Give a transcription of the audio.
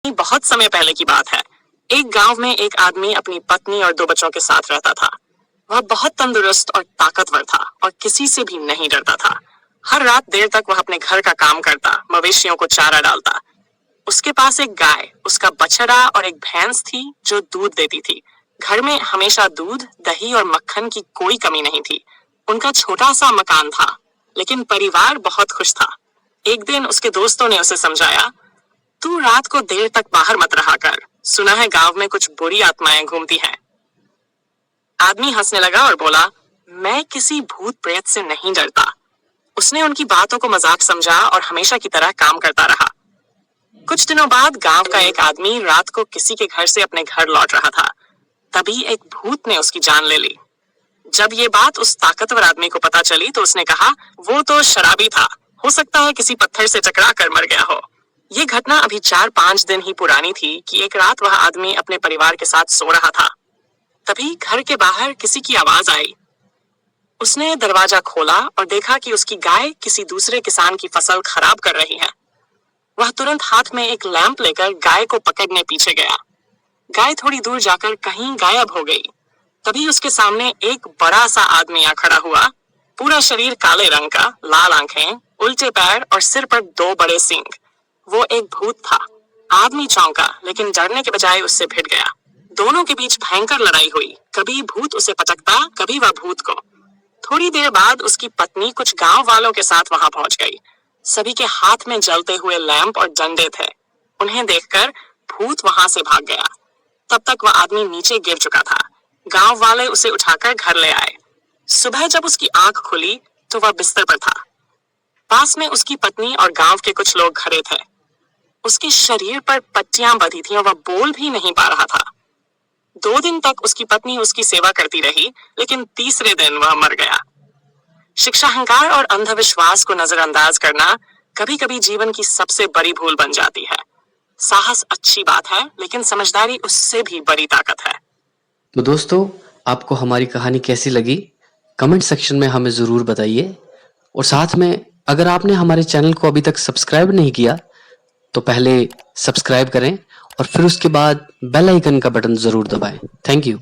बहुत समय पहले की बात है। एक गांव में एक आदमी अपनी पत्नी और 2 बच्चों के साथ रहता था। वह बहुत तंदुरुस्त और ताकतवर था और किसी से भी नहीं डरता था। हर रात देर तक वह अपने घर का काम करता, मवेशियों को चारा डालता। उसके पास एक गाय, उसका बछड़ा और एक भैंस थी जो दूध देती थी। घर में हमेशा दूध, दही और मक्खन की कोई कमी नहीं थी। उनका छोटा सा मकान था, लेकिन परिवार बहुत खुश था। एक दिन उसके दोस्तों ने उसे समझाया, तू रात को देर तक बाहर मत रहा कर। सुना है गांव में कुछ बुरी आत्माएं घूमती हैं। आदमी हंसने लगा और बोला, मैं किसी भूत प्रेत से नहीं डरता। उसने उनकी बातों को मजाक समझा और हमेशा की तरह काम करता रहा। कुछ दिनों बाद गांव का एक आदमी रात को किसी के घर से अपने घर लौट रहा था। तभी एक भूत ने उसकी जान ले ली। जब ये बात उस ताकतवर आदमी को पता चली तो उसने कहा, वो तो शराबी था, हो सकता है किसी पत्थर से टकरा कर मर गया हो। ये घटना अभी 4-5 दिन ही पुरानी थी कि एक रात वह आदमी अपने परिवार के साथ सो रहा था। तभी घर के बाहर किसी की आवाज आई। उसने दरवाजा खोला और देखा कि उसकी गाय किसी दूसरे किसान की फसल खराब कर रही है। वह तुरंत हाथ में एक लैंप लेकर गाय को पकड़ने पीछे गया। गाय थोड़ी दूर जाकर कहीं गायब हो गई। तभी उसके सामने एक बड़ा सा आदमी आ खड़ा हुआ। पूरा शरीर काले रंग का, लाल आंखें, उल्टे पैर और सिर पर 2 बड़े सींग। वो एक भूत था। आदमी चौंका, लेकिन डरने के बजाय उससे भिड़ गया। दोनों के बीच भयंकर लड़ाई हुई। कभी भूत उसे पटकता, कभी वह भूत को। थोड़ी देर बाद उसकी पत्नी कुछ गांव वालों के साथ वहां पहुंच गई। सभी के हाथ में जलते हुए लैंप और डंडे थे। उन्हें देखकर भूत वहां से भाग गया। तब तक वह आदमी नीचे गिर चुका था। गांव वाले उसे उठाकर घर ले आए। सुबह जब उसकी आंख खुली तो वह बिस्तर पर था। पास में उसकी पत्नी और गांव के कुछ लोग खड़े थे। उसके शरीर पर पट्टियां बंधी थीं और वह बोल भी नहीं पा रहा था। 2 दिन तक उसकी पत्नी उसकी सेवा करती रही, लेकिन तीसरे दिन वह मर गया। शिक्षा, अहंकार और अंधविश्वास को नजरअंदाज करना कभी कभी जीवन की सबसे बड़ी भूल बन जाती है। साहस अच्छी बात है, लेकिन समझदारी उससे भी बड़ी ताकत है। तो दोस्तों, आपको हमारी कहानी कैसी लगी कमेंट सेक्शन में हमें ज़रूर बताइए। और साथ में अगर आपने हमारे चैनल को अभी तक सब्सक्राइब नहीं किया तो पहले सब्सक्राइब करें और फिर उसके बाद बेल आइकन का बटन ज़रूर दबाएं। Thank you.